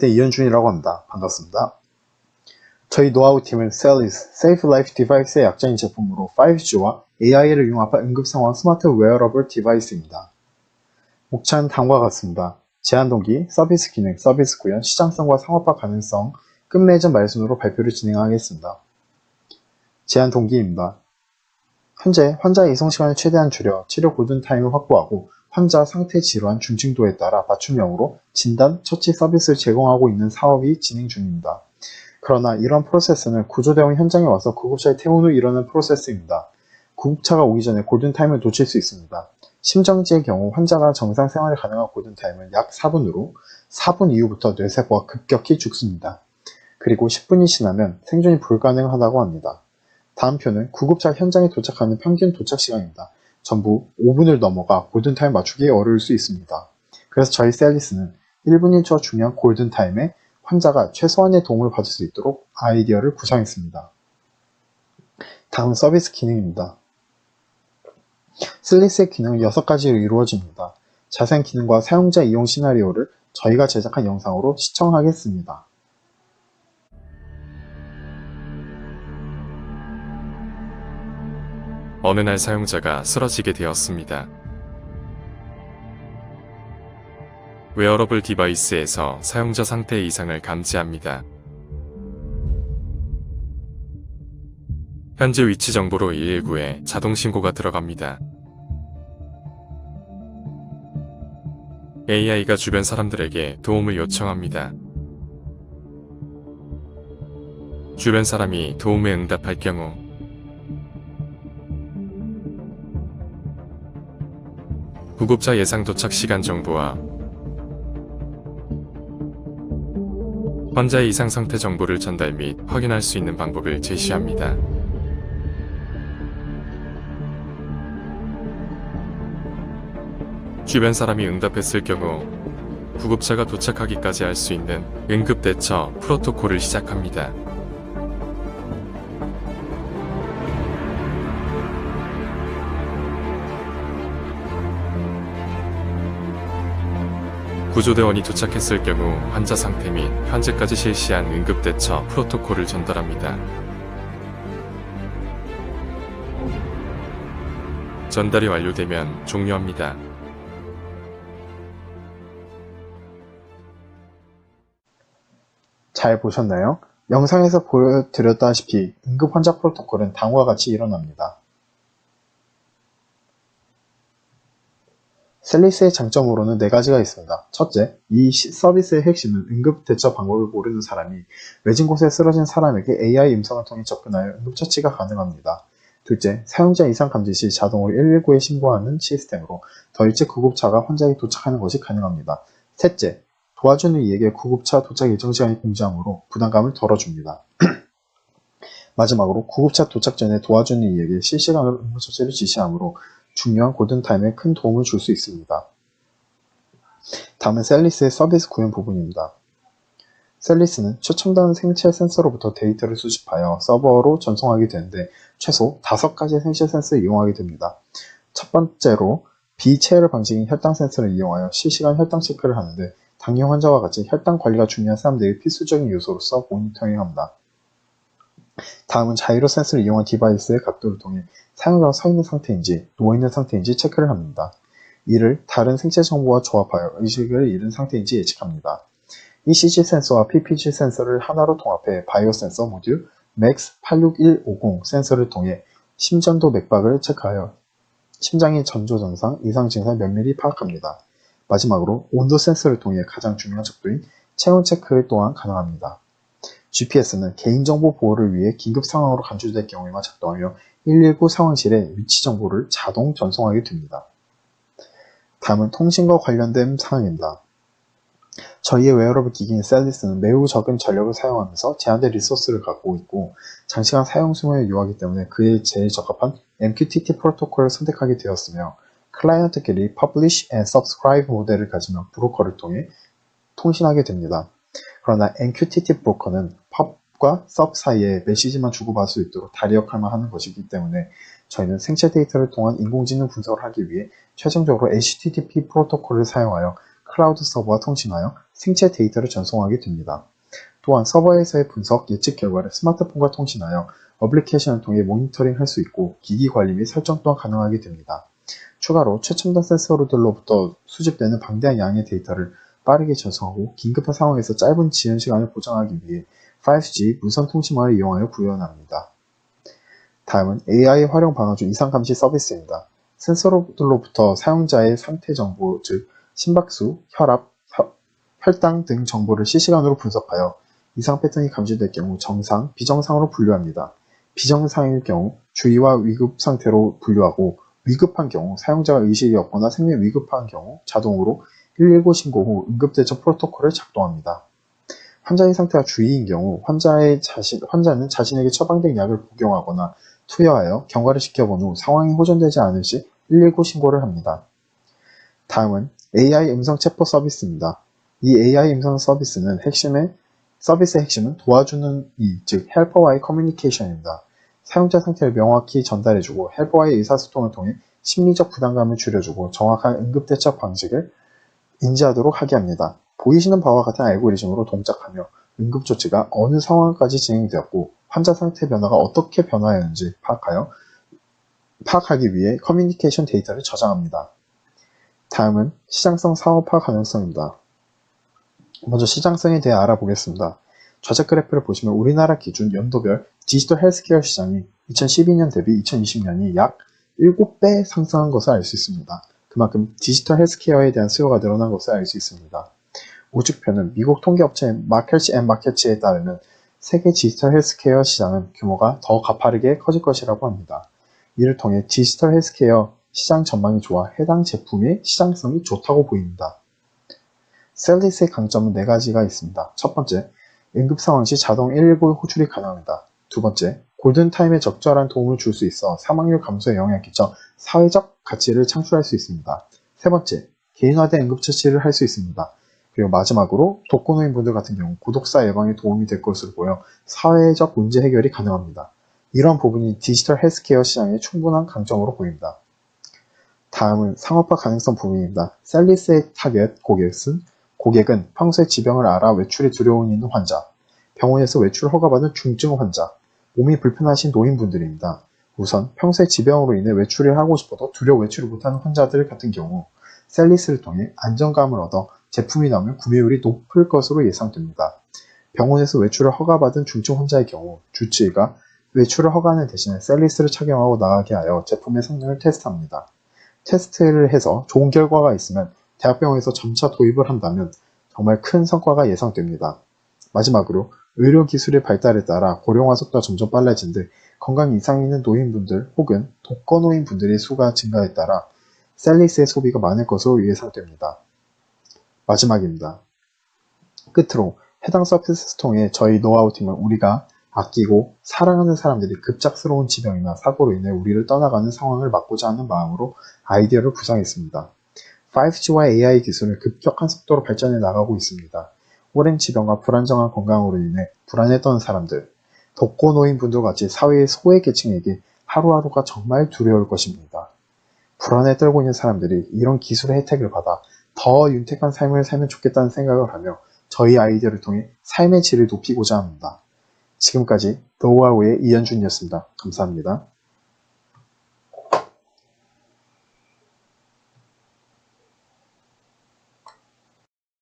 네, 이현준이라고 합니다. 반갑습니다. 저희 노하우 팀은 Cellis, Safe Life Device의 약자인 제품으로 5G와 AI를 융합한 응급상황 스마트 웨어러블 디바이스입니다. 목차는 다음과 같습니다. 제한 동기, 서비스 기능, 서비스 구현, 시장성과 상업화 가능성, 끝맺은 말순으로 발표를 진행하겠습니다. 제한 동기입니다. 현재 환자의 이송 시간을 최대한 줄여 치료 골든타임을 확보하고 환자 상태 질환 중증도에 따라 맞춤형으로 진단, 처치 서비스를 제공하고 있는 사업이 진행 중입니다. 그러나 이런 프로세스는 구조대원 현장에 와서 구급차의 퇴원 후 일어나는 프로세스입니다. 구급차가 오기 전에 골든타임을 놓칠 수 있습니다. 심정지의 경우 환자가 정상 생활이 가능한 골든타임은 약 4분으로 4분 이후부터 뇌세포가 급격히 죽습니다. 그리고 10분이 지나면 생존이 불가능하다고 합니다. 다음 표는 구급차 현장에 도착하는 평균 도착 시간입니다. 전부 5분을 넘어가 골든타임 맞추기 어려울 수 있습니다. 그래서 저희 셀리스는 1분이 더 중요한 골든타임에 환자가 최소한의 도움을 받을 수 있도록 아이디어를 구상했습니다. 다음 서비스 기능입니다. 셀리스의 기능은 6가지로 이루어집니다. 자세한 기능과 사용자 이용 시나리오를 저희가 제작한 영상으로 시청하겠습니다. 어느 날 사용자가 쓰러지게 되었습니다. 웨어러블 디바이스에서 사용자 상태 이상을 감지합니다. 현재 위치 정보로 119에 자동 신고가 들어갑니다. AI가 주변 사람들에게 도움을 요청합니다. 주변 사람이 도움에 응답할 경우 구급차 예상 도착 시간 정보와 환자의 이상 상태 정보를 전달 및 확인할 수 있는 방법을 제시합니다. 주변 사람이 응답했을 경우 구급차가 도착하기까지 할 수 있는 응급대처 프로토콜을 시작합니다. 구조대원이 도착했을 경우 환자 상태 및 현재까지 실시한 응급대처 프로토콜을 전달합니다. 전달이 완료되면 종료합니다. 잘 보셨나요? 영상에서 보여드렸다시피 응급 환자 프로토콜은 다음과 같이 일어납니다. 셀리스의 장점으로는 4가지가 있습니다. 첫째, 이 서비스의 핵심은 응급 대처 방법을 모르는 사람이 외진 곳에 쓰러진 사람에게 AI 음성을 통해 접근하여 응급처치가 가능합니다. 둘째, 사용자 이상 감지 시 자동으로 119에 신고하는 시스템으로 더 일찍 구급차가 환자에게 도착하는 것이 가능합니다. 셋째, 도와주는 이에게 구급차 도착 예정 시간이 공지하므로 부담감을 덜어줍니다. 마지막으로 구급차 도착 전에 도와주는 이에게 실시간으로 응급처치를 지시하므로 중요한 골든타임에 큰 도움을 줄 수 있습니다. 다음은 셀리스의 서비스 구현 부분입니다. 셀리스는 최첨단 생체 센서로부터 데이터를 수집하여 서버로 전송하게 되는데 최소 5가지의 생체 센서를 이용하게 됩니다. 첫 번째로 비체열 방식인 혈당 센서를 이용하여 실시간 혈당 체크를 하는데 당뇨 환자와 같이 혈당 관리가 중요한 사람들의 필수적인 요소로서 모니터링합니다. 다음은 자이로 센서를 이용한 디바이스의 각도를 통해 사용자가 서 있는 상태인지 누워있는 상태인지 체크를 합니다. 이를 다른 생체 정보와 조합하여 의식을 잃은 상태인지 예측합니다. ECG 센서와 PPG 센서를 하나로 통합해 바이오 센서 모듈 MAX86150 센서를 통해 심전도 맥박을 체크하여 심장의 전조 정상, 이상 증상 면밀히 파악합니다. 마지막으로 온도 센서를 통해 가장 중요한 척도인 체온 체크 또한 가능합니다. GPS는 개인정보 보호를 위해 긴급 상황으로 간주될 경우에만 작동하며 119 상황실에 위치 정보를 자동 전송하게 됩니다. 다음은 통신과 관련된 사항입니다. 저희의 웨어러블 기기인 셀리스는 매우 적은 전력을 사용하면서 제한된 리소스를 갖고 있고 장시간 사용 수명을 요하기 때문에 그에 제일 적합한 MQTT 프로토콜을 선택하게 되었으며 클라이언트끼리 Publish and Subscribe 모델을 가지며 브로커를 통해 통신하게 됩니다. 그러나 MQTT 브로커는 펍과 sub 사이에 메시지만 주고받을 수 있도록 다리 역할만 하는 것이기 때문에 저희는 생체 데이터를 통한 인공지능 분석을 하기 위해 최종적으로 HTTP 프로토콜을 사용하여 클라우드 서버와 통신하여 생체 데이터를 전송하게 됩니다. 또한 서버에서의 분석, 예측 결과를 스마트폰과 통신하여 어플리케이션을 통해 모니터링할 수 있고 기기 관리 및 설정 또한 가능하게 됩니다. 추가로 최첨단 센서들로부터 수집되는 방대한 양의 데이터를 빠르게 전송하고 긴급한 상황에서 짧은 지연 시간을 보장하기 위해 5G 무선 통신망을 이용하여 구현합니다. 다음은 AI 활용 방어 중 이상 감시 서비스입니다. 센서들로부터 사용자의 상태 정보, 즉 심박수, 혈압, 혈당 등 정보를 실시간으로 분석하여 이상 패턴이 감지될 경우 정상, 비정상으로 분류합니다. 비정상일 경우 주의와 위급 상태로 분류하고 위급한 경우 사용자가 의식이 없거나 생명 위급한 경우 자동으로 119 신고 후 응급대처 프로토콜을 작동합니다. 환자의 상태가 주의인 경우 환자는 자신에게 처방된 약을 복용하거나 투여하여 경과를 지켜본 후 상황이 호전되지 않을 시 119 신고를 합니다. 다음은 AI 음성 체포 서비스입니다. 이 AI 음성 서비스의 핵심은 도와주는 이, 즉 헬퍼와의 커뮤니케이션입니다. 사용자 상태를 명확히 전달해주고 헬퍼와의 의사소통을 통해 심리적 부담감을 줄여주고 정확한 응급대처 방식을 인지하도록 하게 합니다. 보이시는 바와 같은 알고리즘으로 동작하며 응급조치가 어느 상황까지 진행되었고 환자 상태 변화가 어떻게 변화하였는지 파악하기 위해 커뮤니케이션 데이터를 저장합니다. 다음은 시장성 사업화 가능성입니다. 먼저 시장성에 대해 알아보겠습니다. 좌측 그래프를 보시면 우리나라 기준 연도별 디지털 헬스케어 시장이 2012년 대비 2020년이 약 7배 상승한 것을 알 수 있습니다. 그만큼 디지털 헬스케어에 대한 수요가 늘어난 것을 알 수 있습니다. 우측편은 미국 통계업체 마켓치에 따르면 세계 디지털 헬스케어 시장은 규모가 더 가파르게 커질 것이라고 합니다. 이를 통해 디지털 헬스케어 시장 전망이 좋아 해당 제품의 시장성이 좋다고 보입니다. 셀리스의 강점은 4가지가 있습니다. 첫 번째, 응급 상황 시 자동 119 호출이 가능합니다. 두 번째, 골든타임에 적절한 도움을 줄 수 있어 사망률 감소에 영향을 끼쳐 사회적 가치를 창출할 수 있습니다. 세 번째, 개인화된 응급처치를 할 수 있습니다. 그리고 마지막으로 독거노인분들 같은 경우 고독사 예방에 도움이 될 것으로 보여 사회적 문제 해결이 가능합니다. 이런 부분이 디지털 헬스케어 시장의 충분한 강점으로 보입니다. 다음은 상업화 가능성 부분입니다. 셀리스의 타겟 고객은 평소에 지병을 알아 외출이 두려움이 있는 환자, 병원에서 외출을 허가받은 중증 환자, 몸이 불편하신 노인분들입니다. 우선 평소에 지병으로 인해 외출을 하고 싶어도 두려워 외출을 못하는 환자들 같은 경우 셀리스를 통해 안정감을 얻어 제품이 나오면 구매율이 높을 것으로 예상됩니다. 병원에서 외출을 허가받은 중증 환자의 경우 주치의가 외출을 허가하는 대신에 셀리스를 착용하고 나가게 하여 제품의 성능을 테스트합니다. 테스트를 해서 좋은 결과가 있으면 대학병원에서 점차 도입을 한다면 정말 큰 성과가 예상됩니다. 마지막으로 의료기술의 발달에 따라 고령화 속도가 점점 빨라진 듯 건강 이상이 있는 노인분들 혹은 독거노인분들의 수가 증가에 따라 셀리스의 소비가 많을 것으로 예상됩니다. 마지막입니다. 끝으로 해당 서비스 통해 저희 노하우팀은 우리가 아끼고 사랑하는 사람들이 급작스러운 지병이나 사고로 인해 우리를 떠나가는 상황을 막고자 하는 마음으로 아이디어를 구상했습니다. 5G와 AI 기술은 급격한 속도로 발전해 나가고 있습니다. 오랜 지병과 불안정한 건강으로 인해 불안했던 사람들, 독거노인분들 같이 사회의 소외계층에게 하루하루가 정말 두려울 것입니다. 불안에 떨고 있는 사람들이 이런 기술의 혜택을 받아 더 윤택한 삶을 살면 좋겠다는 생각을 하며 저희 아이디어를 통해 삶의 질을 높이고자 합니다. 지금까지 노하우의 이현준이었습니다. 감사합니다.